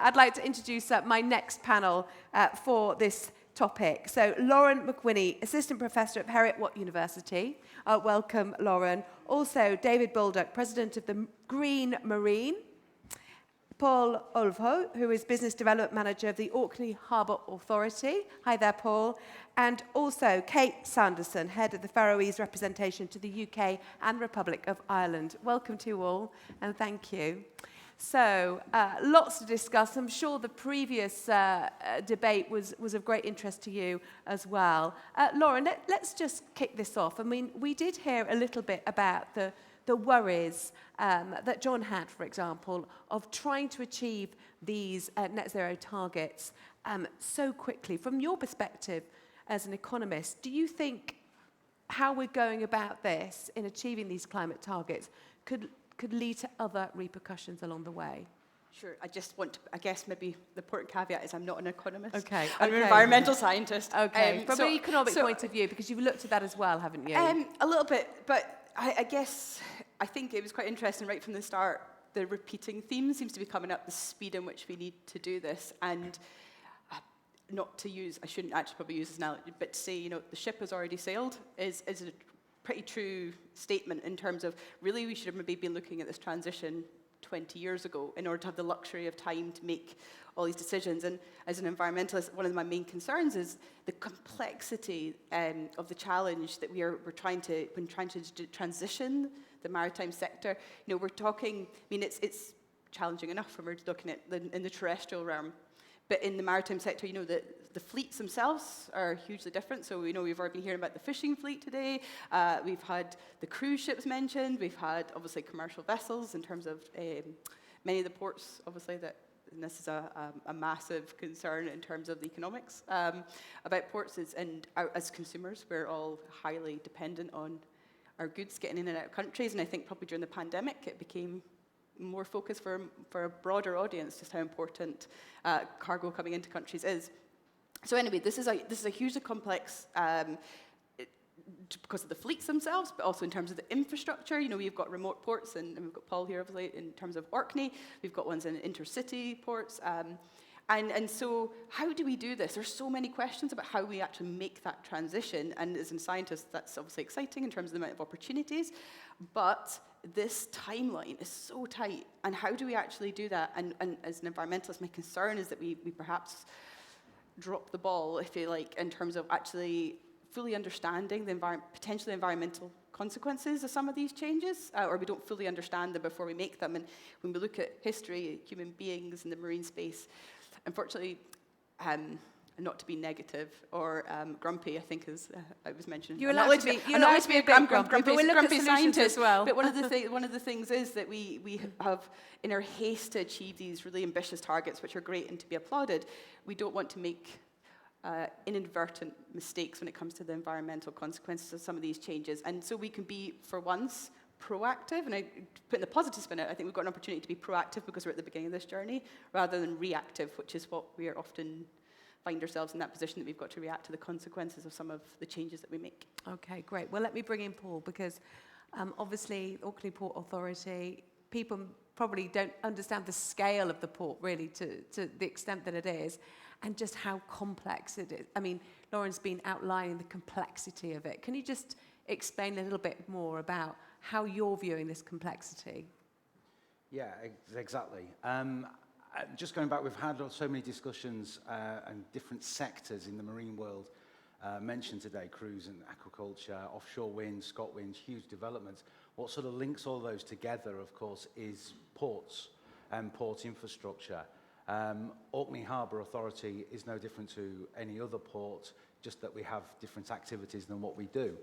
I'd like to introduce my next panel for this topic. So Lauren McWhinney, Assistant Professor at Heriot-Watt University. Welcome, Lauren. Also, David Baldock, President of the Green Marine. Paul Olvho, who is Business Development Manager of the Orkney Harbour Authority. Hi there, Paul. And also Kate Sanderson, Head of the Faroese Representation to the UK and Republic of Ireland. Welcome to you all, and thank you. So, lots to discuss. I'm sure the previous debate was of great interest to you as well. Lauren, let's just kick this off. I mean, we did hear a little bit about the worries that John had, for example, of trying to achieve these net zero targets so quickly. From your perspective as an economist, do you think how we're going about this in achieving these climate targets could lead to other repercussions along the way? Sure. I just want to, I guess maybe the important caveat is I'm not an economist. Okay. I'm an environmental scientist. Okay. From an economic point of view, because you've looked at that as well, haven't you? A little bit, but I guess I think it was quite interesting right from the start. The repeating theme seems to be coming up, the speed in which we need to do this, and not to use, I shouldn't actually probably use this analogy, but to say, you know, the ship has already sailed is a pretty true statement in terms of really we should have maybe been looking at this transition 20 years ago in order to have the luxury of time to make all these decisions. And as an environmentalist, one of my main concerns is the complexity of the challenge that we're trying to transition the maritime sector. You know, we're talking, I mean, it's challenging enough when we're looking at in the terrestrial realm. But in the maritime sector, you know, the fleets themselves are hugely different. So we know we've already been hearing about the fishing fleet today. We've had the cruise ships mentioned. We've had, obviously, commercial vessels in terms of many of the ports, obviously, and this is a massive concern in terms of the economics about ports. And as consumers, we're all highly dependent on our goods getting in and out of countries. And I think probably during the pandemic, it became more focus for a broader audience, just how important cargo coming into countries is. So anyway, this is a hugely complex because of the fleets themselves, but also in terms of the infrastructure. You know, we've got remote ports, and we've got Paul here, obviously, in terms of Orkney. We've got ones in intercity ports. And so how do we do this? There's so many questions about how we actually make that transition. And as a scientist, that's obviously exciting in terms of the amount of opportunities. But this timeline is so tight. And how do we actually do that? And as an environmentalist, my concern is that we perhaps drop the ball, if you like, in terms of actually fully understanding the potentially environmental consequences of some of these changes, or we don't fully understand them before we make them. And when we look at history, human beings in the marine space, unfortunately, not to be negative or grumpy, I think, as I was mentioned. You're allowed to be a grumpy scientist as well. But one of the things is that we have, in our haste to achieve these really ambitious targets, which are great and to be applauded, we don't want to make inadvertent mistakes when it comes to the environmental consequences of some of these changes. And so we can be, for once, proactive, and I put in the positive spin it, I think we've got an opportunity to be proactive because we're at the beginning of this journey, rather than reactive, which is what we are often find ourselves in that position that we've got to react to the consequences of some of the changes that we make. Okay, great. Well, let me bring in Paul, because obviously, Orkney Port Authority, people probably don't understand the scale of the port, really, to the extent that it is, and just how complex it is. I mean, Lauren's been outlining the complexity of it. Can you just explain a little bit more about how you're viewing this complexity? Yeah, exactly. Just going back, we've had so many discussions and different sectors in the marine world mentioned today, cruise and aquaculture, offshore wind, ScotWind, huge developments. What sort of links all those together, of course, is ports and port infrastructure. Orkney Harbour Authority is no different to any other port, just that we have different activities than what we do.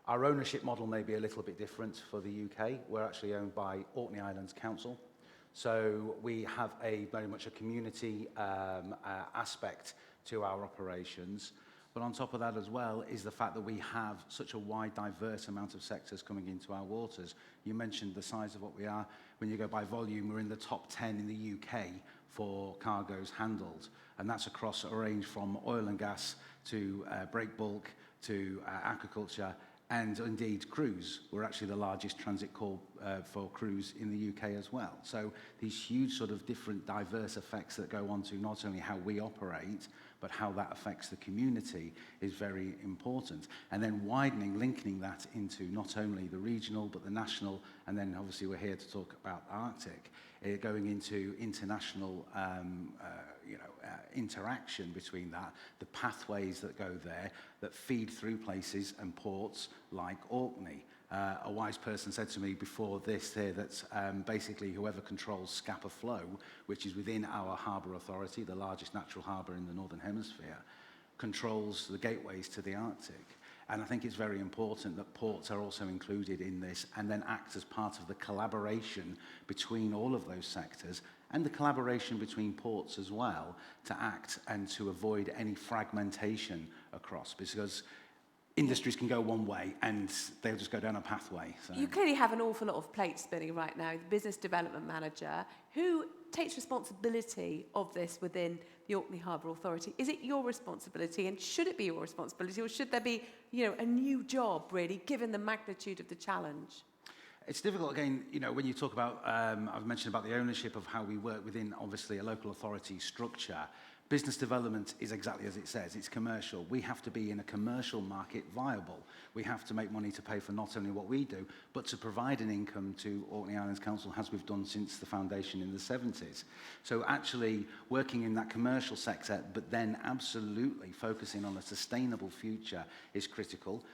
Our ownership model may be a little bit different for the UK. We're actually owned by Orkney Islands Council. So we have very much a community aspect to our operations. But on top of that as well is the fact that we have such a wide, diverse amount of sectors coming into our waters. You mentioned the size of what we are. When you go by volume, we're in the top 10 in the UK for cargoes handled. And that's across a range from oil and gas to break bulk to aquaculture. And indeed, cruise, we're actually the largest transit call for cruise in the UK as well. So these huge sort of different diverse effects that go on to not only how we operate, but how that affects the community is very important. And then widening, linking that into not only the regional, but the national, and then obviously we're here to talk about Arctic, going into international interaction between that, the pathways that go there that feed through places and ports like Orkney. A wise person said to me before this here that basically whoever controls Scapa Flow, which is within our harbour authority, the largest natural harbour in the Northern Hemisphere, controls the gateways to the Arctic. And I think it's very important that ports are also included in this and then act as part of the collaboration between all of those sectors and the collaboration between ports as well to act and to avoid any fragmentation across, because industries can go one way and they'll just go down a pathway. So. You clearly have an awful lot of plates spinning right now. The business development manager, who takes responsibility of this within the Orkney Harbour Authority? Is it your responsibility, and should it be your responsibility, or should there be, a new job really, given the magnitude of the challenge? It's difficult, again, when you talk about, I've mentioned about the ownership of how we work within, obviously, a local authority structure. Business development is exactly as it says, it's commercial. We have to be in a commercial market viable. We have to make money to pay for not only what we do, but to provide an income to Orkney Islands Council, as we've done since the foundation in the 70s. So actually working in that commercial sector, but then absolutely focusing on a sustainable future is critical.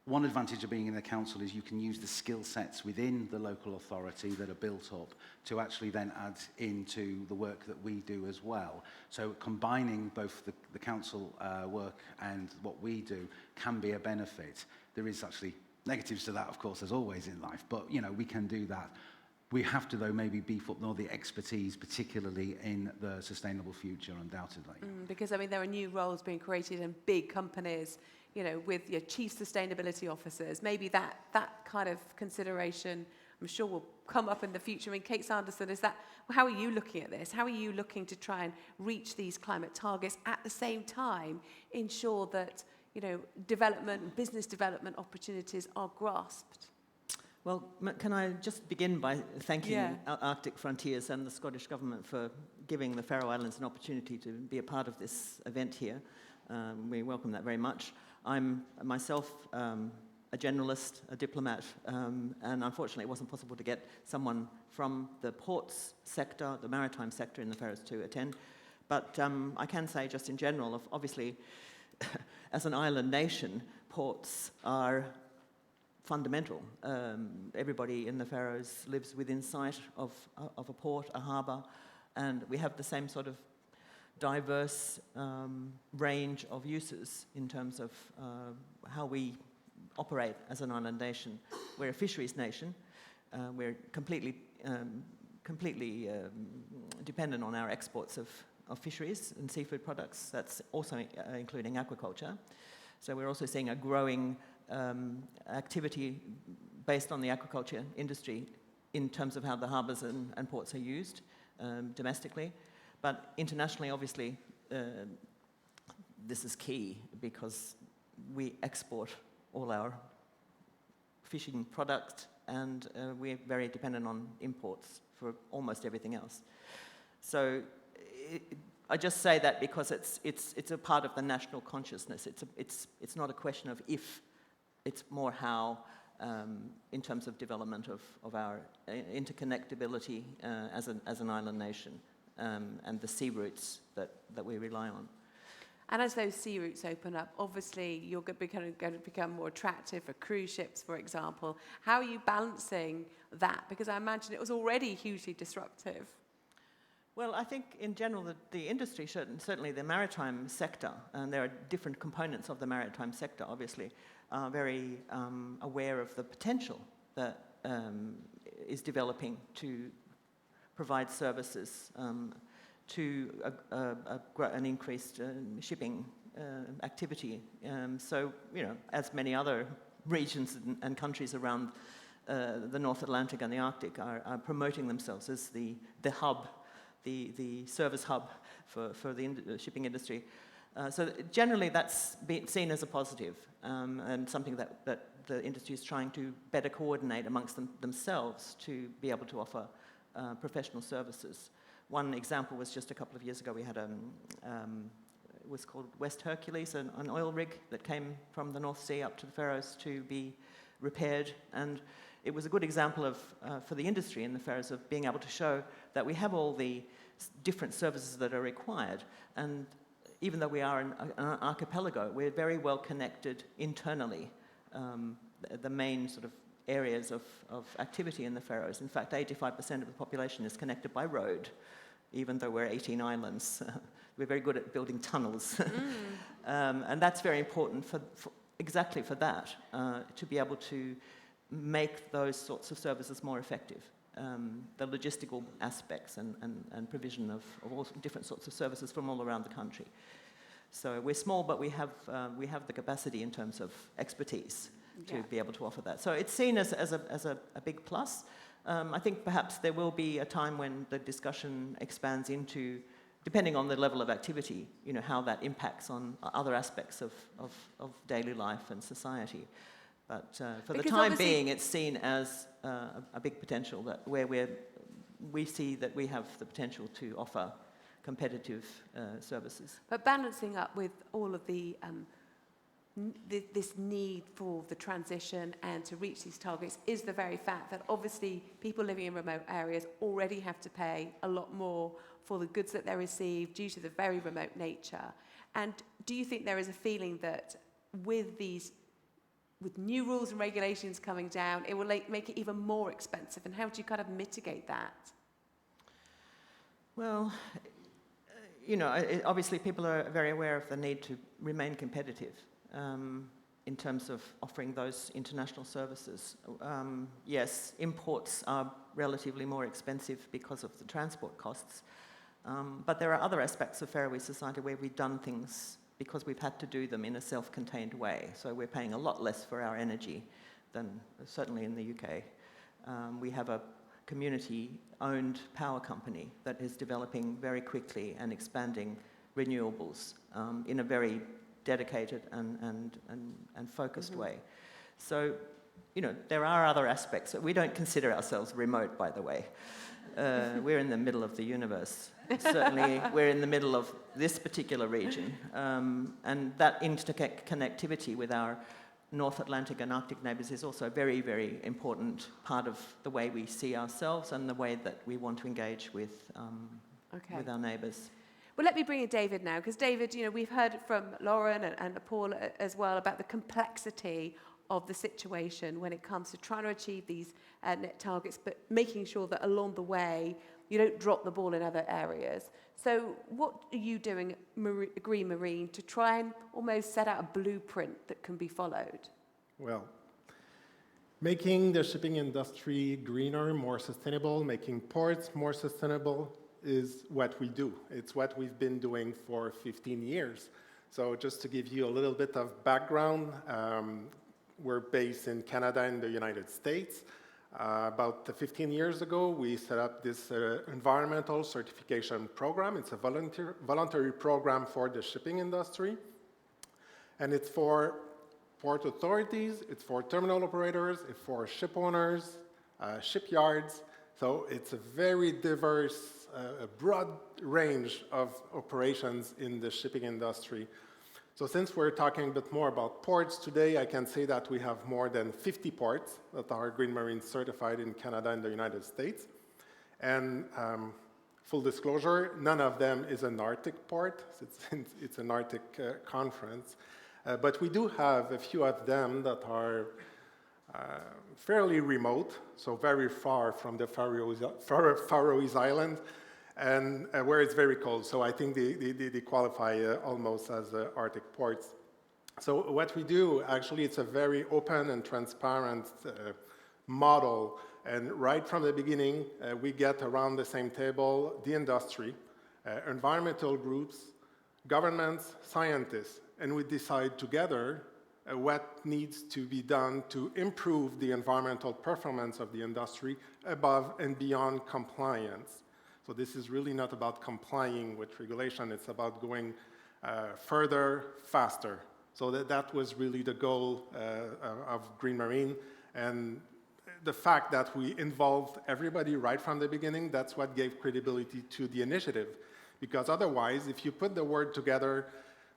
One advantage of being in the council is you can use the skill sets within the local authority that are built up to actually then add into the work that we do as well. So combining both the council work and what we do can be a benefit. There is actually negatives to that, of course, as always in life, but we can do that. We have to, though, maybe beef up more the expertise, particularly in the sustainable future, undoubtedly. Because, there are new roles being created in big companies, with your chief sustainability officers. Maybe that kind of consideration, I'm sure, will come up in the future. Kate Sanderson, how are you looking at this? How are you looking to try and reach these climate targets at the same time, ensure that, development, business development opportunities are grasped? Well, can I just begin by thanking Arctic Frontiers and the Scottish Government for giving the Faroe Islands an opportunity to be a part of this event here. We welcome that very much. I'm myself a generalist, a diplomat, and unfortunately it wasn't possible to get someone from the ports sector, the maritime sector in the Faroes to attend. But I can say just in general, obviously, as an island nation, ports are fundamental. Everybody in the Faroes lives within sight of a port, a harbour, and we have the same sort of diverse range of uses in terms of how we operate as an island nation. We're a fisheries nation. We're completely dependent on our exports of fisheries and seafood products. That's also including aquaculture. So we're also seeing a growing activity based on the aquaculture industry in terms of how the harbours and ports are used domestically. But internationally, obviously, this is key because we export all our fishing products and we're very dependent on imports for almost everything else. So I just say that because it's a part of the national consciousness. It's not a question of if, it's more how in terms of development of our interconnectability as an island nation. And the sea routes that we rely on. And as those sea routes open up, obviously you're going to become more attractive for cruise ships, for example. How are you balancing that? Because I imagine it was already hugely disruptive. Well, I think in general the industry, certainly the maritime sector, and there are different components of the maritime sector, obviously, are very aware of the potential that is developing to provide services to an increased shipping activity. So, as many other regions and countries around the North Atlantic and the Arctic are promoting themselves as the hub, the service hub for the shipping industry. So generally that's seen as a positive and something that the industry is trying to better coordinate amongst themselves to be able to offer professional services. One example was just a couple of years ago, we had it was called West Hercules, an oil rig that came from the North Sea up to the Faroes to be repaired. And it was a good example of, for the industry in the Faroes, of being able to show that we have all the different services that are required. And even though we are an archipelago, we're very well connected internally. The main sort of areas of activity in the Faroes. In fact, 85% of the population is connected by road, even though we're 18 islands. We're very good at building tunnels. And that's very important exactly for that, to be able to make those sorts of services more effective. The logistical aspects and provision of all different sorts of services from all around the country. So we're small, but we have the capacity in terms of expertise to be able to offer that. So it's seen as a big plus. I think perhaps there will be a time when the discussion expands into, depending on the level of activity, how that impacts on other aspects of daily life and society. But for the time being, it's seen as a big potential that where we see that we have the potential to offer competitive services. But balancing up with all of the this need for the transition and to reach these targets is the very fact that obviously people living in remote areas already have to pay a lot more for the goods that they receive due to the very remote nature. And do you think there is a feeling that with new rules and regulations coming down, it will make it even more expensive? And how do you kind of mitigate that? Well, obviously people are very aware of the need to remain competitive in terms of offering those international services. Yes, imports are relatively more expensive because of the transport costs, but there are other aspects of Faroese society where we've done things because we've had to do them in a self-contained way. So we're paying a lot less for our energy than certainly in the UK. We have a community-owned power company that is developing very quickly and expanding renewables in a very dedicated and focused way. So, there are other aspects. We don't consider ourselves remote, by the way. We're in the middle of the universe. Certainly, we're in the middle of this particular region. And that interconnectivity with our North Atlantic and Arctic neighbours is also a very, very important part of the way we see ourselves and the way that we want to engage with our neighbours. Well, let me bring in David now, because David, we've heard from Lauren and Paul as well about the complexity of the situation when it comes to trying to achieve these net targets, but making sure that along the way you don't drop the ball in other areas. So what are you doing at Green Marine to try and almost set out a blueprint that can be followed? Well, making the shipping industry greener, more sustainable, making ports more sustainable is what we do. It's what we've been doing for 15 years. So just to give you a little bit of background, we're based in Canada and the United States. About 15 years ago, we set up this environmental certification program. It's a voluntary program for the shipping industry. And it's for port authorities, it's for terminal operators, it's for ship owners, shipyards. So it's a very diverse, broad range of operations in the shipping industry. So since we're talking a bit more about ports today, I can say that we have more than 50 ports that are Green Marine certified in Canada and the United States. And full disclosure, none of them is an Arctic port. It's an Arctic conference. But we do have a few of them that are fairly remote, so very far from the Faroese Islands, and where it's very cold. So I think they qualify almost as Arctic ports. So what we do, actually, it's a very open and transparent model. And right from the beginning, we get around the same table the industry, environmental groups, governments, scientists, and we decide together what needs to be done to improve the environmental performance of the industry above and beyond compliance. So this is really not about complying with regulation, it's about going further, faster. So that was really the goal of Green Marine. And the fact that we involved everybody right from the beginning, that's what gave credibility to the initiative. Because otherwise, if you put the word together,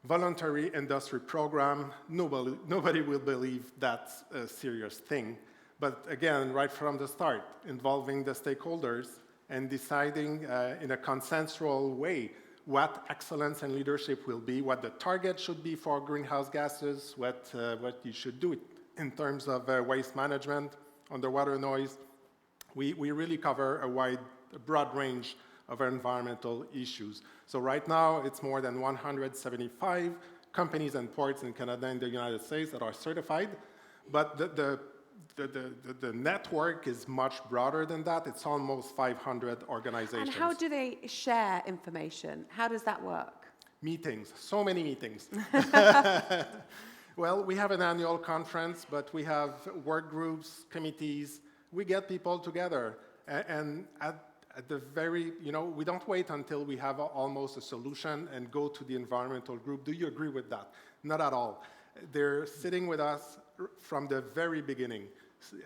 voluntary industry program, nobody will believe that's a serious thing. But again, right from the start, involving the stakeholders and deciding in a consensual way what excellence and leadership will be, what the target should be for greenhouse gases, what you should do in terms of waste management, underwater noise. We really cover a broad range of environmental issues. So right now, it's more than 175 companies and ports in Canada and the United States that are certified, but the network is much broader than that. It's almost 500 organizations. And how do they share information? How does that work? Meetings, so many meetings. Well, we have an annual conference, but we have work groups, committees. We get people together. And at the very, we don't wait until we have almost a solution and go to the environmental group. Do you agree with that? Not at all. They're sitting with us from the very beginning.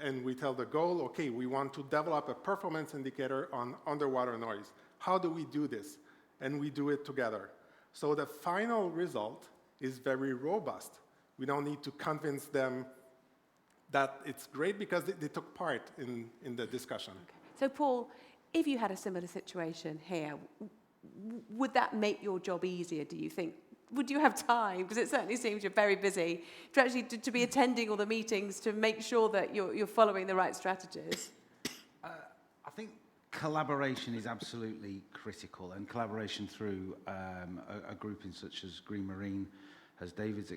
And we tell the goal, okay, we want to develop a performance indicator on underwater noise. How do we do this? And we do it together. So the final result is very robust. We don't need to convince them that it's great because they took part in the discussion. Okay. So Paul, if you had a similar situation here, would that make your job easier, do you think? Would you have time? Because it certainly seems you're very busy to actually to be attending all the meetings to make sure that you're following the right strategies. I think collaboration is absolutely critical, and collaboration through a grouping such as Green Marine, as David's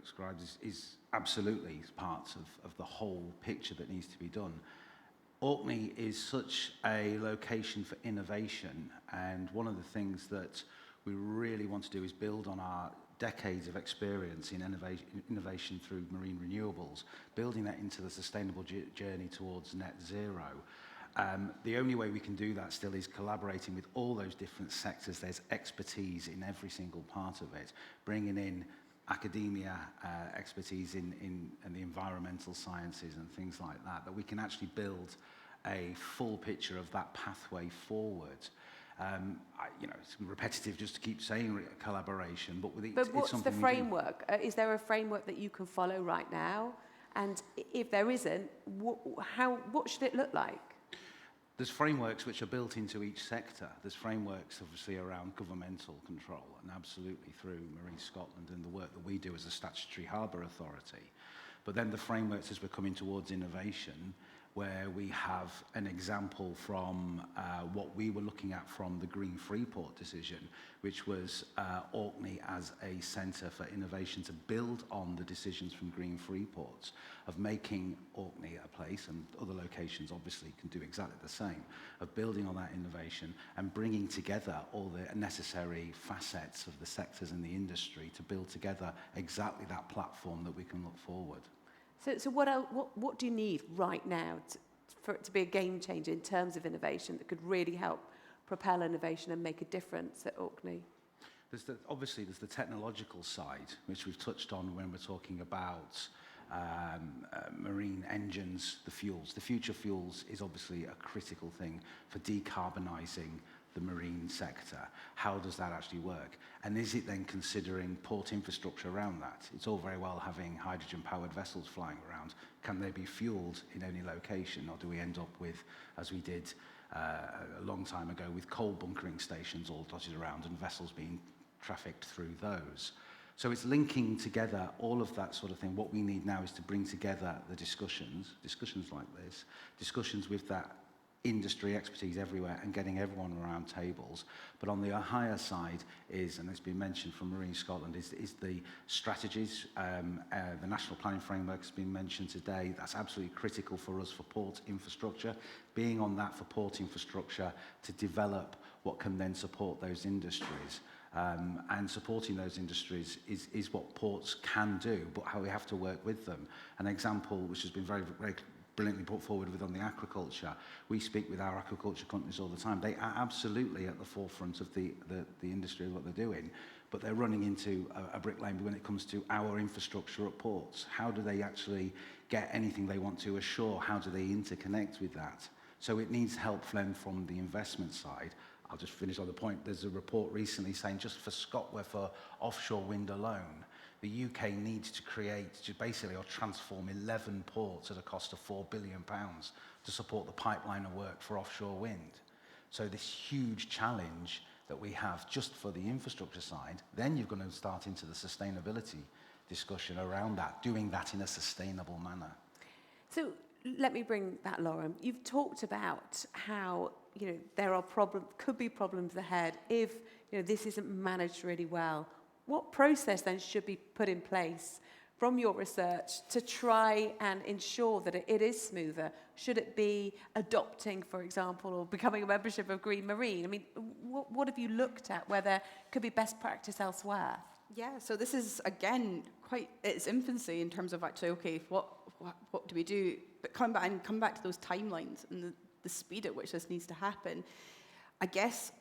described, is absolutely part of the whole picture that needs to be done. Orkney is such a location for innovation, and one of the things that we really want to do is build on our decades of experience in innovation through marine renewables, building that into the sustainable journey towards net zero. The only way we can do that still is collaborating with all those different sectors. There's expertise in every single part of it, bringing in academia expertise in the environmental sciences and things like that we can actually build a full picture of that pathway forward. It's repetitive just to keep saying collaboration, but what's the framework? Is there a framework that you can follow right now? And if there isn't, what should it look like? There's frameworks which are built into each sector. There's frameworks, obviously, around governmental control, and absolutely through Marine Scotland and the work that we do as a statutory harbour authority. But then the frameworks, as we're coming towards innovation, where we have an example from what we were looking at from the Green Freeport decision, which was Orkney as a centre for innovation to build on the decisions from Green Freeports of making Orkney a place, and other locations obviously can do exactly the same, of building on that innovation and bringing together all the necessary facets of the sectors in the industry to build together exactly that platform that we can look forward. So what do you need right now for it to be a game changer in terms of innovation that could really help propel innovation and make a difference at Orkney? Obviously, there's the technological side, which we've touched on when we're talking about marine engines, the fuels. The future fuels is obviously a critical thing for decarbonising the marine sector. How does that actually work? And is it then considering port infrastructure around that? It's all very well having hydrogen-powered vessels flying around. Can they be fueled in any location, or do we end up with, as we did a long time ago, with coal bunkering stations all dotted around and vessels being trafficked through those? So it's linking together all of that sort of thing. What we need now is to bring together the discussions like this, discussions with that industry expertise everywhere and getting everyone around tables. But on the higher side is, and it's been mentioned from Marine Scotland, is the strategies. The National Planning Framework has been mentioned today. That's absolutely critical for us for port infrastructure. Being on that for port infrastructure to develop what can then support those industries. And supporting those industries is what ports can do, but how we have to work with them. An example which has been very, very brilliantly put forward with on the aquaculture. We speak with our aquaculture companies all the time. They are absolutely at the forefront of the industry, what they're doing, but they're running into a brick lane when it comes to our infrastructure at ports. How do they actually get anything they want to ashore? How do they interconnect with that? So it needs help from the investment side. I'll just finish on the point. There's a report recently saying just for Scotland, for offshore wind alone, the UK needs to basically transform 11 ports at a cost of £4 billion to support the pipeline of work for offshore wind. So this huge challenge that we have just for the infrastructure side, then you're going to start into the sustainability discussion around that, doing that in a sustainable manner. So let me bring that, Lauren. You've talked about how there are could be problems ahead if this isn't managed really well. What process then should be put in place from your research to try and ensure that it is smoother? Should it be adopting, for example, or becoming a membership of Green Marine? I mean, what have you looked at where there could be best practice elsewhere? Yeah, so this is, again, quite its infancy in terms of actually, okay, what do we do? But come back to those timelines and the speed at which this needs to happen. I guess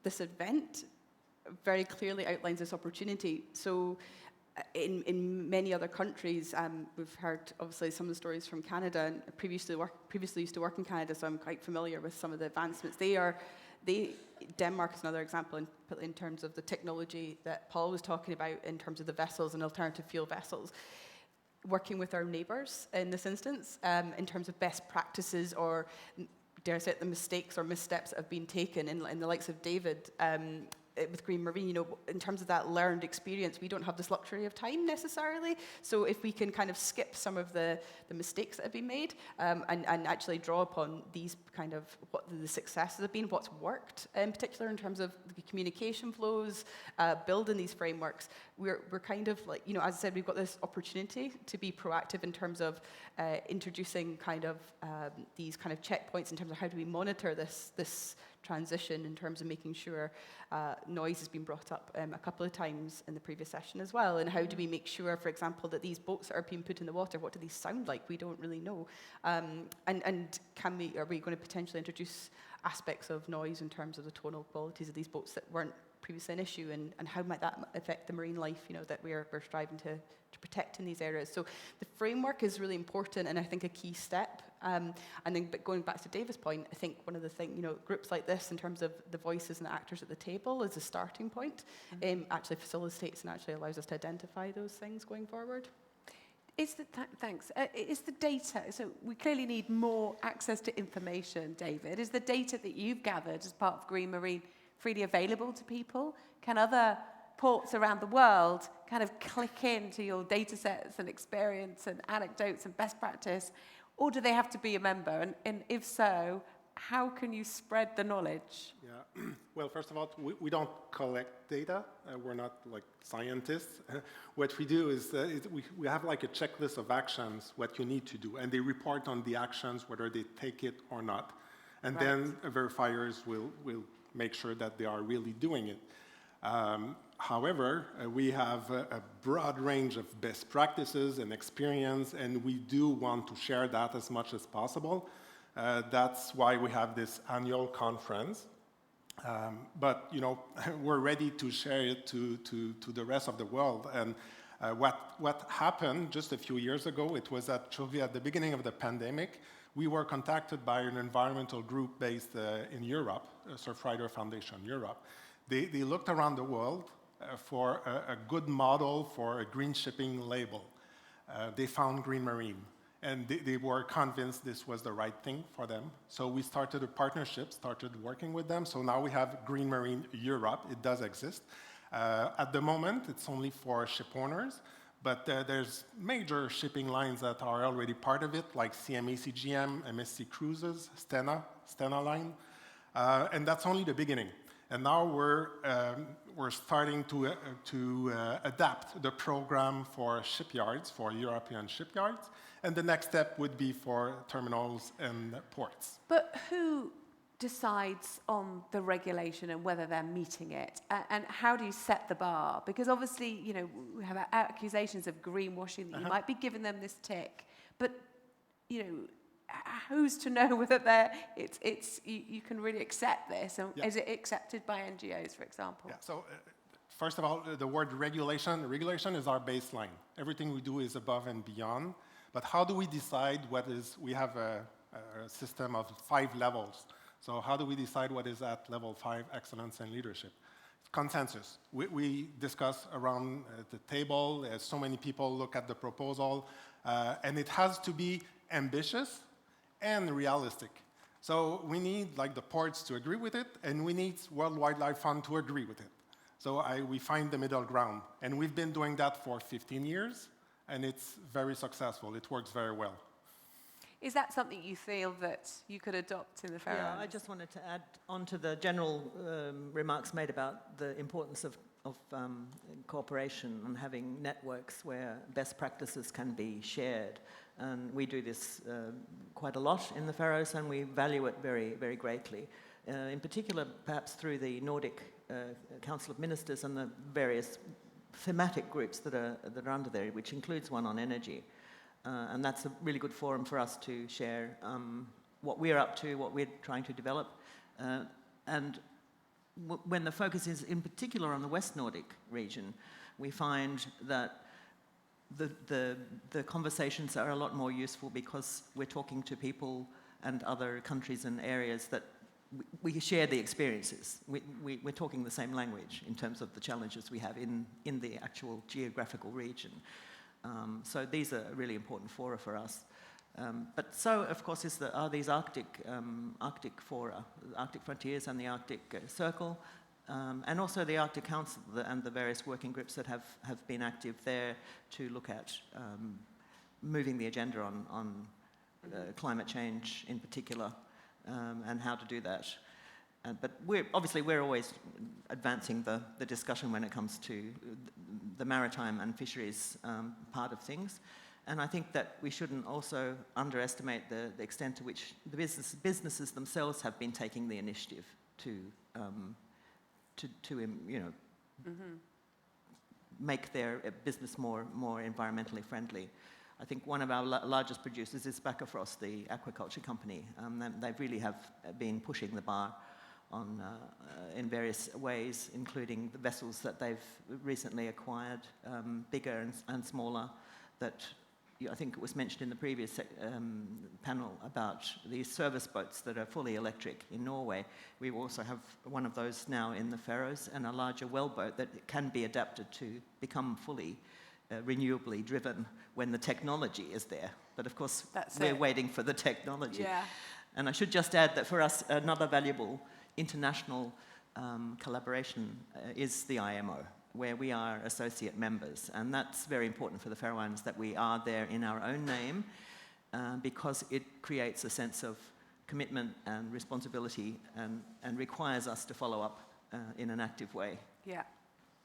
this event very clearly outlines this opportunity. So in many other countries, we've heard obviously some of the stories from Canada, and previously used to work in Canada, so I'm quite familiar with some of the advancements. Denmark is another example in terms of the technology that Paul was talking about in terms of the vessels and alternative fuel vessels. Working with our neighbours in this instance, in terms of best practices or, dare I say it, the mistakes or missteps that have been taken in the likes of David with Green Marine, in terms of that learned experience, we don't have this luxury of time necessarily. So if we can kind of skip some of the mistakes that have been made and actually draw upon these kind of what the successes have been, what's worked in particular in terms of the communication flows, building these frameworks, we're kind of like, as I said, we've got this opportunity to be proactive in terms of introducing kind of these kind of checkpoints in terms of how do we monitor this transition in terms of making sure noise has been brought up a couple of times in the previous session as well. And how do we make sure, for example, that these boats that are being put in the water, what do these sound like? We don't really know. And are we going to potentially introduce aspects of noise in terms of the tonal qualities of these boats that weren't previously an issue, and how might that affect the marine life, that we're striving to protect in these areas? So the framework is really important, and I think a key step. And then, but going back to David's point, I think one of the things, groups like this, in terms of the voices and the actors at the table, is a starting point. Actually facilitates and actually allows us to identify those things going forward. Thanks. Is the data, so we clearly need more access to information, David. Is the data that you've gathered as part of Green Marine freely available to people? Can other ports around the world kind of click into your data sets and experience and anecdotes and best practice, or do they have to be a member? And if so, how can you spread the knowledge? Yeah. Well, first of all, we don't collect data. We're not like scientists. What we do is we have like a checklist of actions, what you need to do, and they report on the actions, whether they take it or not. And Right. then verifiers will make sure that they are really doing it. However, we have a broad range of best practices and experience, and we do want to share that as much as possible. That's why we have this annual conference. But we're ready to share it to the rest of the world. And what happened just a few years ago, it was actually at the beginning of the pandemic. We were contacted by an environmental group based in Europe, Surfrider Foundation Europe. They looked around the world for a good model for a green shipping label. They found Green Marine, and they were convinced this was the right thing for them. So we started a partnership, started working with them. So now we have Green Marine Europe. It does exist. At the moment, it's only for ship owners, but there's major shipping lines that are already part of it, like CMA CGM, MSC Cruises, Stena Line, and that's only the beginning. And now we're starting to adapt the program for shipyards, for European shipyards, and the next step would be for terminals and ports. But who decides on the regulation and whether they're meeting it? And how do you set the bar? Because obviously, we have accusations of greenwashing that you might be giving them this tick, but you know, who's to know whether you can really accept this? And is it accepted by NGOs, for example? Yeah, so first of all, the word regulation is our baseline. Everything we do is above and beyond. But how do we decide we have a system of 5 levels. So how do we decide what is at level 5, excellence and leadership? Consensus. We discuss around the table, as so many people look at the proposal, and it has to be ambitious and realistic. So we need the ports to agree with it, and we need World Wildlife Fund to agree with it. So we find the middle ground. And we've been doing that for 15 years, and it's very successful. It works very well. Is that something you feel that you could adopt in the Faroe Islands? Yeah, I just wanted to add on to the general remarks made about the importance of cooperation and having networks where best practices can be shared. And we do this quite a lot in the Faroes, and we value it very, very greatly. In particular, perhaps through the Nordic Council of Ministers and the various thematic groups that are under there, which includes one on energy. And that's a really good forum for us to share what we're up to, what we're trying to develop. And when the focus is in particular on the West Nordic region, we find that the conversations are a lot more useful because we're talking to people and other countries and areas that we share the experiences. We're talking the same language in terms of the challenges we have in the actual geographical region. So these are really important fora for us. But so, of course, are these Arctic fora, the Arctic Frontiers and the Arctic Circle, and also the Arctic Council and the various working groups that have been active there to look at moving the agenda on climate change in particular, and how to do that. But we're always advancing the discussion when it comes to the maritime and fisheries part of things. And I think that we shouldn't also underestimate the extent to which the businesses themselves have been taking the initiative to make their business more environmentally friendly. I think one of our largest producers is Bakkafrost, the aquaculture company. They really have been pushing the bar on in various ways, including the vessels that they've recently acquired, bigger and smaller, that I think it was mentioned in the previous panel about these service boats that are fully electric in Norway. We also have one of those now in the Faroes, and a larger wellboat that can be adapted to become fully renewably driven when the technology is there. But of course, we're waiting for the technology. Yeah. And I should just add that for us, another valuable international collaboration is the IMO, where we are associate members. And that's very important for the Faroe Islands, that we are there in our own name, because it creates a sense of commitment and responsibility and requires us to follow up in an active way. Yeah,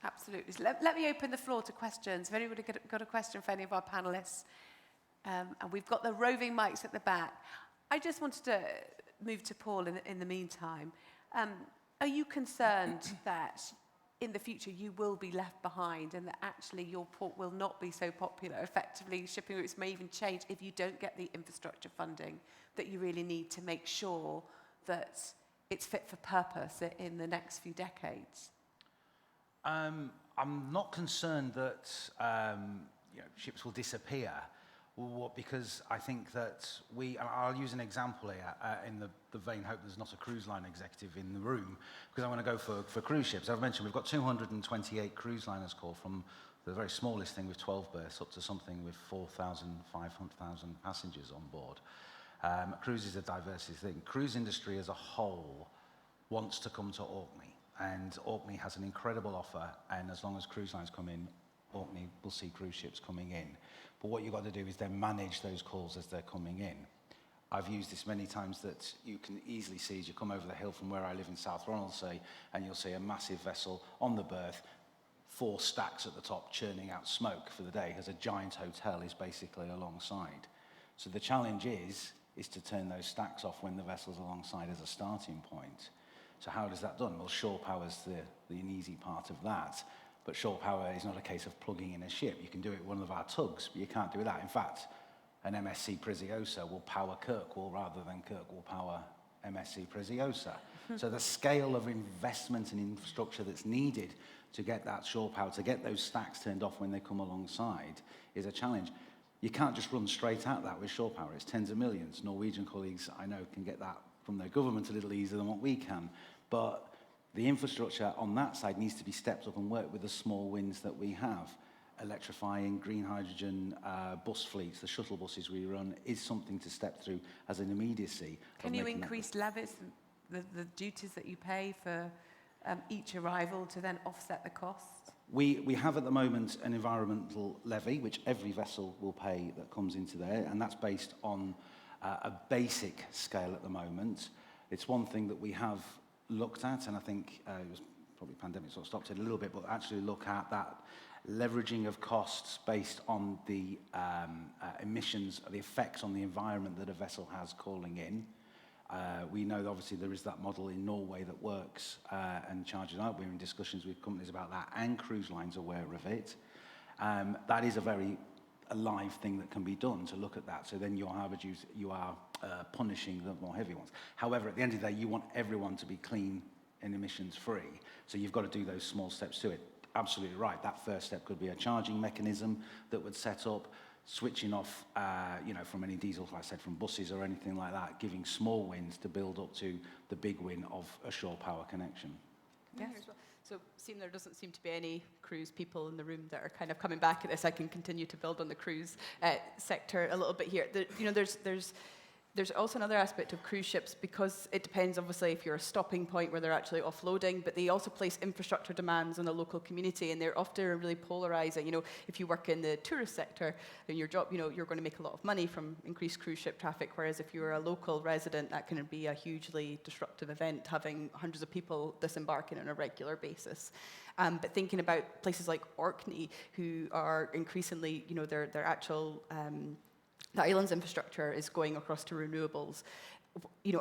absolutely. So let me open the floor to questions. If anybody got a question for any of our panellists, and we've got the roving mics at the back. I just wanted to move to Paul in the meantime. Are you concerned that in the future you will be left behind and that actually your port will not be so popular? Effectively, shipping routes may even change if you don't get the infrastructure funding that you really need to make sure that it's fit for purpose in the next few decades? I'm not concerned that ships will disappear. Because I think that I'll use an example here in the vain hope there's not a cruise line executive in the room, because I want to go for cruise ships. I've mentioned we've got 228 cruise liners called, from the very smallest thing with 12 berths up to something with 4,000, 500,000 passengers on board. Cruise is a diverse thing. Cruise industry as a whole wants to come to Orkney, and Orkney has an incredible offer, and as long as cruise lines come in, Orkney will see cruise ships coming in. But what you've got to do is then manage those calls as they're coming in. I've used this many times that you can easily see as you come over the hill from where I live in South Ronaldsay, and you'll see a massive vessel on the berth, 4 stacks at the top churning out smoke for the day, as a giant hotel is basically alongside. So the challenge is to turn those stacks off when the vessel's alongside as a starting point. So how does that done? Well, shore power's the easy part of that. But shore power is not a case of plugging in a ship. You can do it with one of our tugs, but you can't do that. In fact, an MSC Preziosa will power Kirkwall rather than Kirkwall power MSC Preziosa. So the scale of investment and infrastructure that's needed to get that shore power, to get those stacks turned off when they come alongside, is a challenge. You can't just run straight at that with shore power. It's tens of millions. Norwegian colleagues, I know, can get that from their government a little easier than what we can. But the infrastructure on that side needs to be stepped up and work with the small wins that we have. Electrifying, green hydrogen, bus fleets, the shuttle buses we run, is something to step through as an immediacy. Can you increase levies, the duties that you pay for each arrival to then offset the cost? We have at the moment an environmental levy, which every vessel will pay that comes into there, and that's based on a basic scale at the moment. It's one thing that we have looked at, and I think it was probably pandemic sort of stopped it a little bit, but actually look at that leveraging of costs based on the emissions, the effects on the environment that a vessel has calling in. We know that obviously there is that model in Norway that works and charges out. We're in discussions with companies about that, and cruise lines are aware of it. That is a very alive thing that can be done to look at that. So then your harbour dues, you are punishing the more heavy ones. However, at the end of the day, you want everyone to be clean and emissions free. So you've got to do those small steps to it. Absolutely right. That first step could be a charging mechanism that would set up, switching off, from any diesel, like I said, from buses or anything like that, giving small wins to build up to the big win of a shore power connection. Yes. So, seeing there doesn't seem to be any cruise people in the room that are kind of coming back at this, I can continue to build on the cruise sector a little bit here. There's also another aspect of cruise ships, because it depends, obviously, if you're a stopping point where they're actually offloading, but they also place infrastructure demands on the local community, and they're often really polarizing. If you work in the tourist sector, then your job, you're going to make a lot of money from increased cruise ship traffic, whereas if you're a local resident, that can be a hugely disruptive event, having hundreds of people disembarking on a regular basis. But thinking about places like Orkney, who are increasingly, their actual the island's infrastructure is going across to renewables.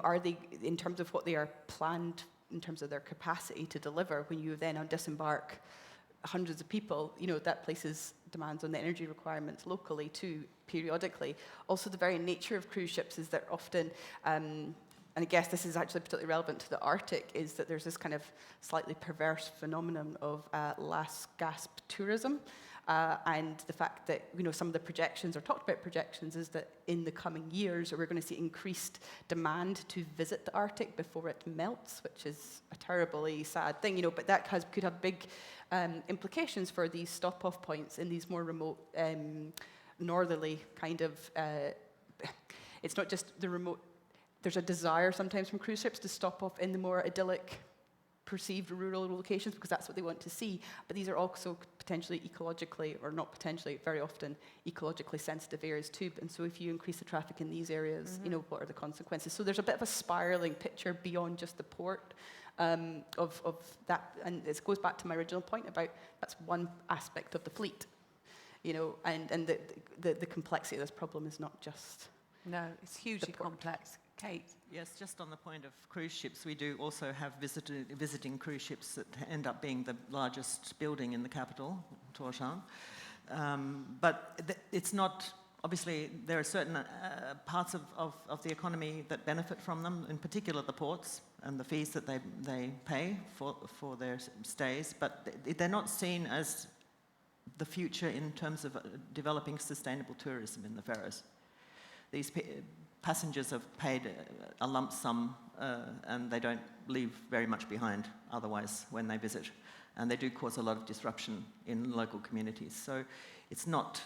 Are they, in terms of what they are planned, in terms of their capacity to deliver, when you then disembark hundreds of people, that places demands on the energy requirements locally too, periodically. Also, the very nature of cruise ships is that often, and I guess this is actually particularly relevant to the Arctic, is that there's this kind of slightly perverse phenomenon of last gasp tourism. And the fact that some of the projections, or talked about projections, is that in the coming years we're going to see increased demand to visit the Arctic before it melts, which is a terribly sad thing, but that could have big implications for these stop-off points in these more remote, northerly kind of. It's not just the remote. There's a desire sometimes from cruise ships to stop off in the more idyllic, perceived rural locations, because that's what they want to see. But these are also potentially ecologically, or not potentially, very often ecologically sensitive areas too. And so if you increase the traffic in these areas, what are the consequences? So there's a bit of a spiraling picture beyond just the port of that. And it goes back to my original point about that's one aspect of the fleet, and the complexity of this problem is not just. No, it's hugely complex. Kate? Yes, just on the point of cruise ships, we do also have visiting cruise ships that end up being the largest building in the capital, Tórshavn. But it's not, obviously, there are certain parts of the economy that benefit from them, in particular the ports and the fees that they pay for their stays, but they're not seen as the future in terms of developing sustainable tourism in the Faroes. These passengers have paid a lump sum and they don't leave very much behind otherwise when they visit. And they do cause a lot of disruption in local communities. So it's not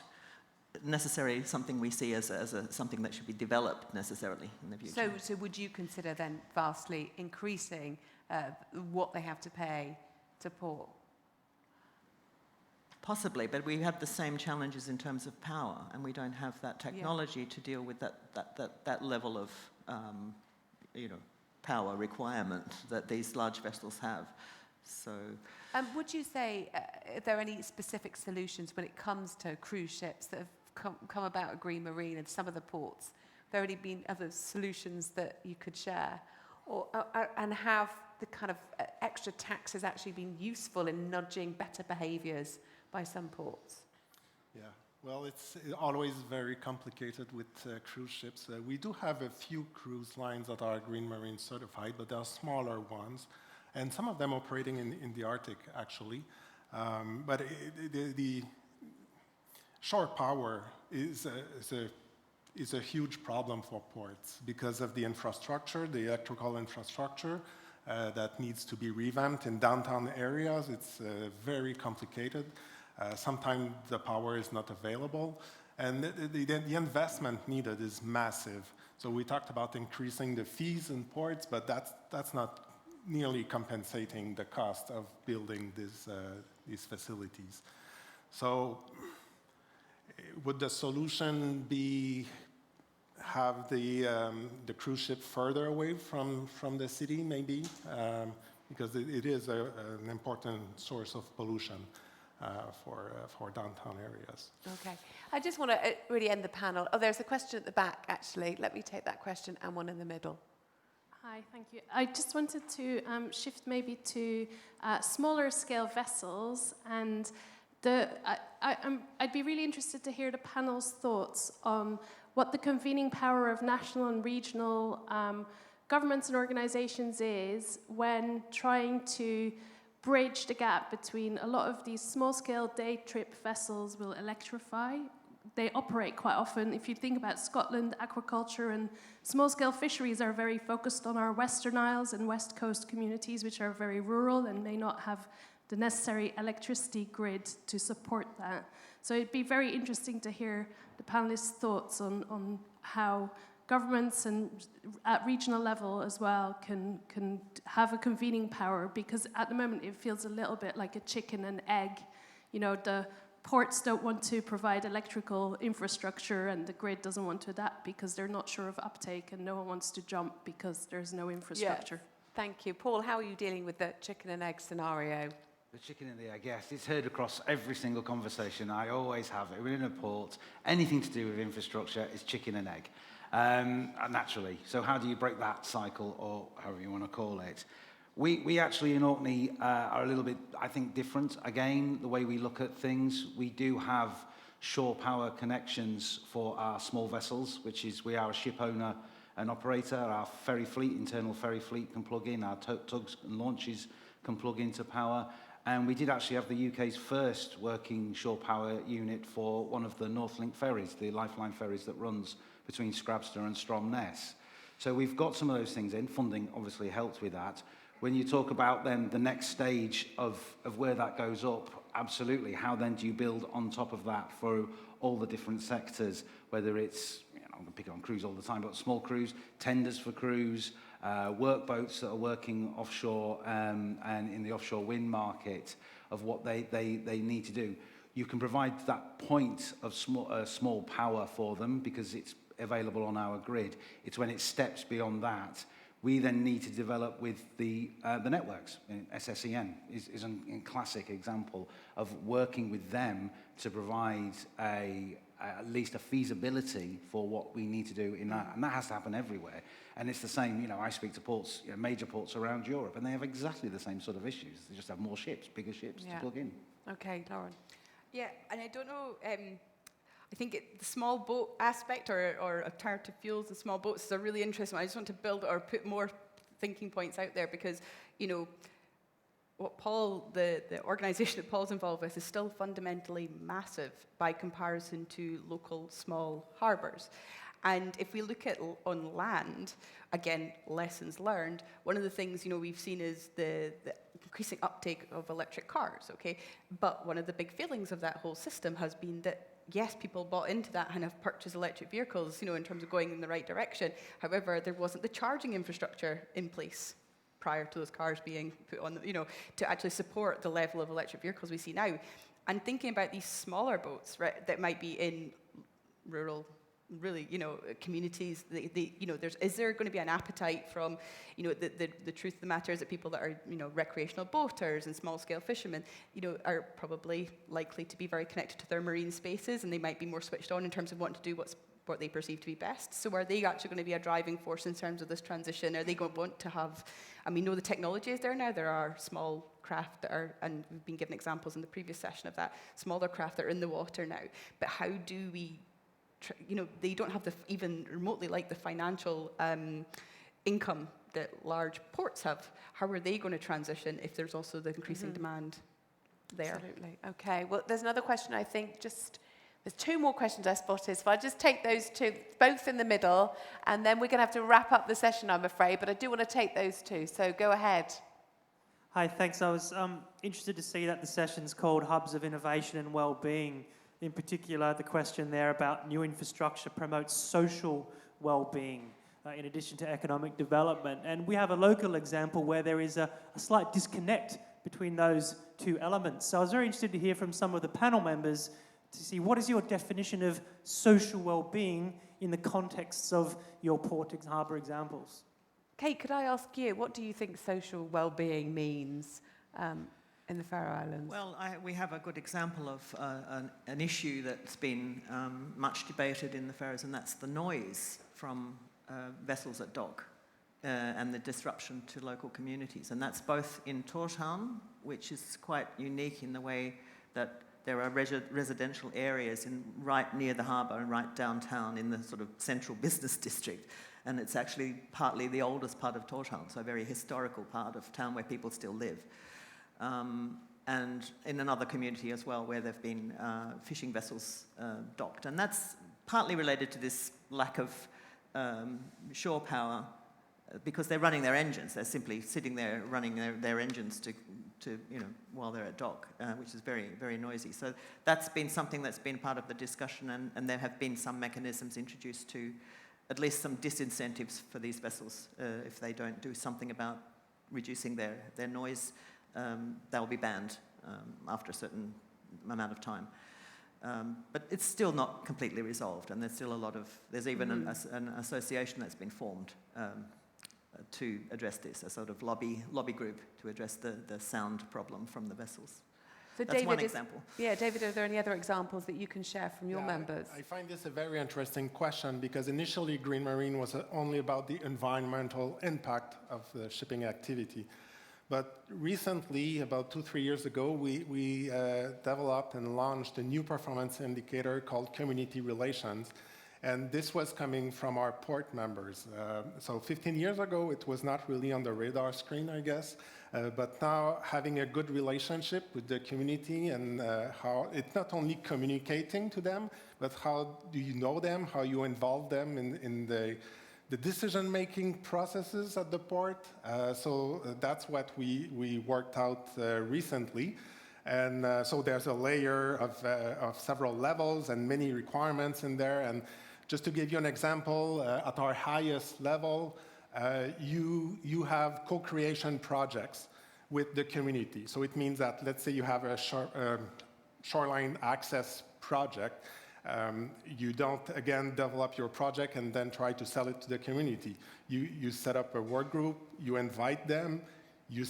necessarily something we see as something that should be developed necessarily in the future. So would you consider then vastly increasing what they have to pay to port? Possibly, but we have the same challenges in terms of power, and we don't have that technology to deal with that level of power requirement that these large vessels have. So, would you say are there any specific solutions when it comes to cruise ships that have come about at Green Marine and some of the ports? Have there already been other solutions that you could share, and have the kind of extra taxes actually been useful in nudging better behaviours by some ports? Yeah, Well, it's always very complicated with cruise ships. We do have a few cruise lines that are Green Marine certified, but they are smaller ones, and some of them operating in the Arctic, actually. But the shore power is a huge problem for ports because of the infrastructure, the electrical infrastructure that needs to be revamped in downtown areas. It's very complicated. Sometimes the power is not available, and the investment needed is massive. So we talked about increasing the fees in ports, but that's not nearly compensating the cost of building these facilities. So would the solution be have the cruise ship further away from the city, maybe? Because it is an important source of pollution for downtown areas. Okay. I just want to really end the panel. Oh, there's a question at the back, actually. Let me take that question and one in the middle. Hi, thank you. I just wanted to shift maybe to smaller scale vessels, and I'd be really interested to hear the panel's thoughts on what the convening power of national and regional governments and organizations is when trying to bridge the gap between a lot of these small-scale day trip vessels will electrify. They operate quite often. If you think about Scotland, aquaculture and small-scale fisheries are very focused on our Western Isles and West Coast communities, which are very rural and may not have the necessary electricity grid to support that. So it'd be very interesting to hear the panelists' thoughts on how governments and at regional level as well can have a convening power, because at the moment it feels a little bit like a chicken and egg. You know, the ports don't want to provide electrical infrastructure and the grid doesn't want to adapt because they're not sure of uptake, and no one wants to jump because there's no infrastructure. Yes. Thank you. Paul, how are you dealing with the chicken and egg scenario? The chicken and the egg, yes. It's heard across every single conversation. I always have it. We're in a port. Anything to do with infrastructure is chicken and egg. Naturally. So how do you break that cycle, or however you want to call it? We actually in Orkney are a little bit, I think, different. Again, the way we look at things, we do have shore power connections for our small vessels, which is we are a ship owner and operator. Our ferry fleet, internal ferry fleet can plug in. Our tugs and launches can plug into power. And we did actually have the UK's first working shore power unit for one of the Northlink ferries, the lifeline ferries that runs between Scrabster and Stromness. So we've got some of those things in. Funding obviously helped with that. When you talk about then the next stage of where that goes up, absolutely. How then do you build on top of that for all the different sectors, whether it's, I'm going to pick it on cruise all the time, but small cruise, tenders for cruise, workboats that are working offshore and in the offshore wind market of what they need to do. You can provide that point of small power for them because it's available on our grid. It's when it steps beyond that, we then need to develop with the networks. SSEN is a classic example of working with them to provide at least a feasibility for what we need to do in that. And that has to happen everywhere. And it's the same, I speak to ports, major ports around Europe, and they have exactly the same sort of issues. They just have more ships, bigger ships to plug in. Okay, Lauren. Yeah, and I don't know, I think the small boat aspect or alternative fuels and small boats is a really interesting one. I just want to build or put more thinking points out there because, what Paul, the organisation that Paul's involved with is still fundamentally massive by comparison to local small harbours. And if we look at on land, again, lessons learned, one of the things, we've seen is the increasing uptake of electric cars, okay? But one of the big failings of that whole system has been that, yes, people bought into that and have purchased electric vehicles, in terms of going in the right direction. However, there wasn't the charging infrastructure in place prior to those cars being put on, to actually support the level of electric vehicles we see now. And thinking about these smaller boats, right, that might be in rural, really, communities, is there going to be an appetite from, the truth of the matter is that people that are, recreational boaters and small-scale fishermen, are probably likely to be very connected to their marine spaces, and they might be more switched on in terms of wanting to do what's what they perceive to be best. So are they actually going to be a driving force in terms of this transition? Are they going to want to have, and we know the technology is there now, there are small craft that are, and we've been given examples in the previous session of that, smaller craft that are in the water now. But how do we, they don't have even remotely like the financial income that large ports have. How are they going to transition if there's also the increasing demand there? Absolutely. Okay. Well, there's another question, I think, there's two more questions I spotted, so I'll just take those two, both in the middle, and then we're going to have to wrap up the session, I'm afraid, but I do want to take those two, so go ahead. Hi, thanks. I was interested to see that the session's called Hubs of Innovation and Wellbeing. In particular, the question there about new infrastructure promotes social well-being in addition to economic development. And we have a local example where there is a slight disconnect between those two elements. So I was very interested to hear from some of the panel members to see what is your definition of social well-being in the contexts of your port harbour examples. Kate, could I ask you, what do you think social well-being means in the Faroe Islands? Well, we have a good example of an issue that's been much debated in the Faroes, and that's the noise from vessels at dock and the disruption to local communities. And that's both in Tórshavn, which is quite unique in the way that there are residential areas right near the harbour and right downtown in the sort of central business district. And it's actually partly the oldest part of Tórshavn, so a very historical part of town where people still live. And in another community as well where there have been fishing vessels docked. And that's partly related to this lack of shore power because they're running their engines. They're simply sitting there running their engines to while they're at dock, which is very, very noisy. So that's been something that's been part of the discussion, and there have been some mechanisms introduced to at least some disincentives for these vessels. If they don't do something about reducing their noise, they'll be banned after a certain amount of time. But it's still not completely resolved, and there's still a lot of, there's even an association that's been formed to address this, a sort of lobby group to address the sound problem from the vessels. So That's David, one example. David, are there any other examples that you can share from your members? I find this a very interesting question because initially Green Marine was only about the environmental impact of the shipping activity. But recently, about 2-3 years ago, we developed and launched a new performance indicator called Community Relations. And this was coming from our port members. So 15 years ago, it was not really on the radar screen, I guess. But now having a good relationship with the community and how it's not only communicating to them, but how do you know them, how you involve them in the decision-making processes at the port. So that's what we worked out recently. And so there's a layer of several levels and many requirements in there. And just to give you an example, at our highest level, you have co-creation projects with the community. So it means that, let's say you have a shoreline access project. You don't, again, develop your project and then try to sell it to the community. You set up a work group, you invite them, you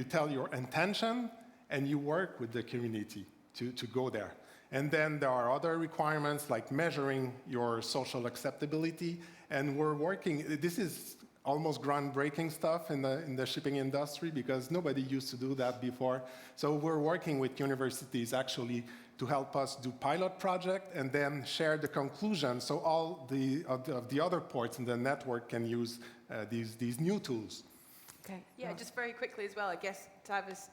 tell your intention, and you work with the community to go there. And then there are other requirements like measuring your social acceptability. And we're working, this is almost groundbreaking stuff in the shipping industry because nobody used to do that before. So we're working with universities actually to help us do pilot project and then share the conclusions so all the other ports in the network can use these new tools. Okay. Yeah, just very quickly as well, I guess, Tavis,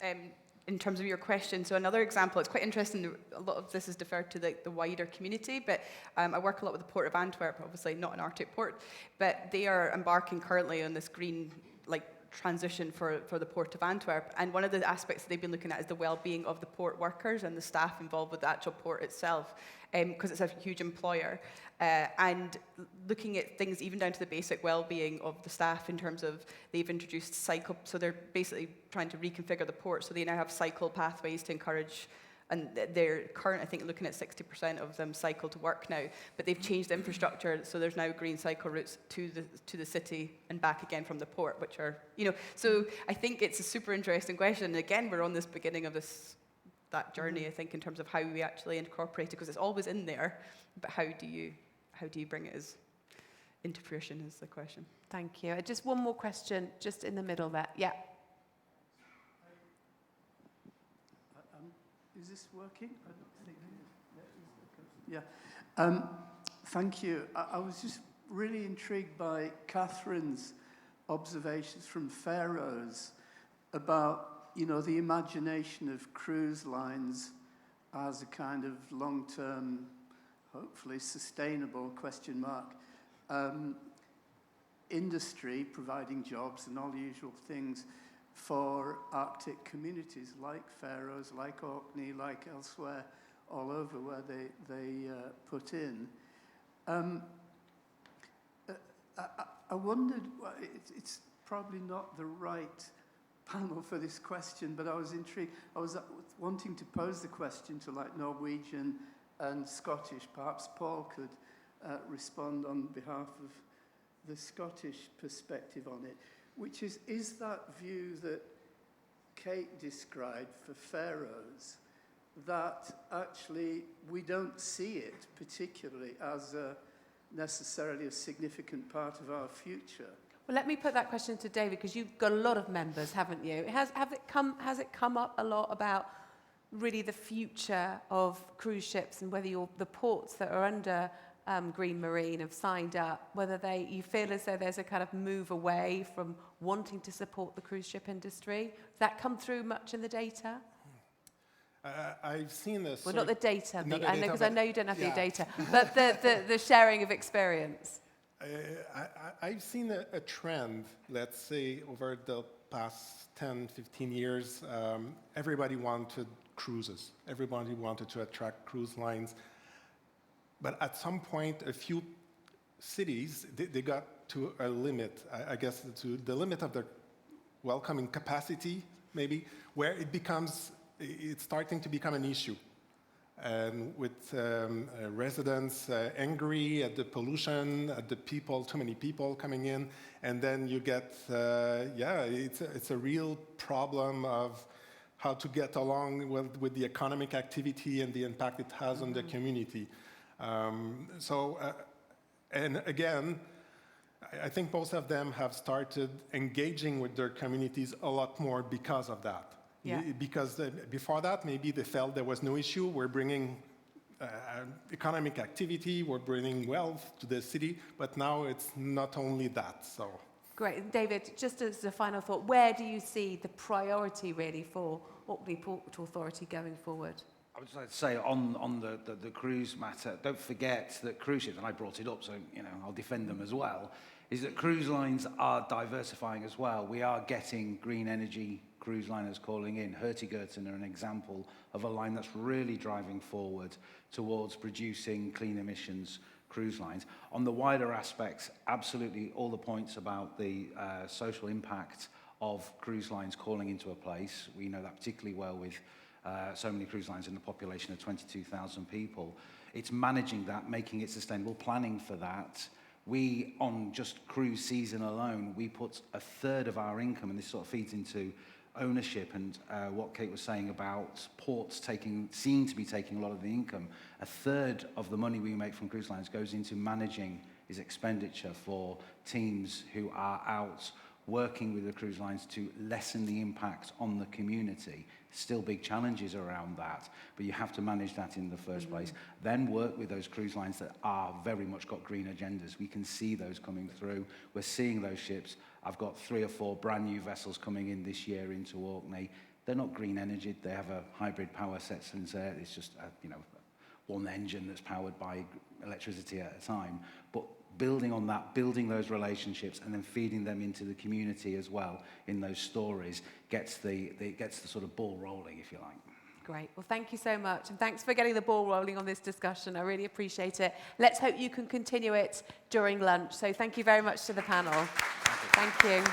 in terms of your question, so another example, it's quite interesting, a lot of this is deferred to the wider community, but I work a lot with the Port of Antwerp, obviously not an Arctic port, but they are embarking currently on this green transition for the Port of Antwerp, and one of the aspects that they've been looking at is the well-being of the port workers and the staff involved with the actual port itself, because it's a huge employer, and looking at things even down to the basic well-being of the staff in terms of they've introduced cycle, so they're basically trying to reconfigure the port, so they now have cycle pathways to encourage, and they're current, I think, looking at 60% of them cycle to work now, but they've changed the infrastructure, so there's now green cycle routes to the city and back again from the port, which are, so I think it's a super interesting question, and again, we're on this beginning of that journey, I think, in terms of how we actually incorporate it, because it's always in there, but how do you how do you bring it into fruition is the question. Thank you. Just one more question, just in the middle there. Yeah. Is this working? I don't think it is. Yeah. Thank you. I was just really intrigued by Catherine's observations from Faroes about, the imagination of cruise lines as a kind of long-term, hopefully sustainable, industry providing jobs and all the usual things for Arctic communities like Faroes, like Orkney, like elsewhere all over where they put in. I wondered, it's probably not the right panel for this question, but I was intrigued. I was wanting to pose the question to like Norwegian and Scottish. Perhaps Paul could respond on behalf of the Scottish perspective on it, which is that view that Kate described for Faroes, that actually we don't see it particularly as necessarily a significant part of our future. Well, let me put that question to David, because you've got a lot of members, haven't you? Has it come up a lot about really the future of cruise ships and whether the ports that are under Green Marine have signed up, whether you feel as though there's a kind of move away from wanting to support the cruise ship industry? Does that come through much in the data? I've seen this. Well, not the data, because I know you don't have the yeah. data, but the sharing of experience. I've seen a trend, let's say, over the past 10, 15 years. Everybody wanted cruises. Everybody wanted to attract cruise lines. But at some point, a few cities, they got to a limit, I guess, to the limit of their welcoming capacity, maybe, where it's starting to become an issue. And with residents angry at the pollution, at the people, too many people coming in, and then you get, it's a real problem of how to get along with the economic activity and the impact it has on the community. And again, I think most of them have started engaging with their communities a lot more because of that. Yeah. Because before that, maybe they felt there was no issue. We're bringing economic activity, we're bringing wealth to the city, but now it's not only that. So. Great. David, just as a final thought, where do you see the priority really for Orkney Port Authority going forward? I would just like to say on the cruise matter, don't forget that cruise ships, and I brought it up, so I'll defend them as well, is that cruise lines are diversifying as well. We are getting green energy cruise liners calling in. Hurtigruten are an example of a line that's really driving forward towards producing clean emissions cruise lines. On the wider aspects, absolutely all the points about the social impact of cruise lines calling into a place. We know that particularly well with so many cruise lines in a population of 22,000 people. It's managing that, making it sustainable, planning for that. We, on just cruise season alone, we put a third of our income, and this sort of feeds into ownership and what Kate was saying about ports seem to be taking a lot of the income. A third of the money we make from cruise lines goes into managing his expenditure for teams who are out working with the cruise lines to lessen the impact on the community. Still big challenges around that, but you have to manage that in the first place. Then work with those cruise lines that are very much got green agendas. We can see those coming through. We're seeing those ships. I've got 3 or 4 brand new vessels coming in this year into Orkney. They're not green energy. They have a hybrid power set, since it's just one engine that's powered by electricity at a time. But building on that, building those relationships, and then feeding them into the community as well in those stories gets the sort of ball rolling, if you like. Great. Well, thank you so much, and thanks for getting the ball rolling on this discussion. I really appreciate it. Let's hope you can continue it during lunch. So thank you very much to the panel. Thank you.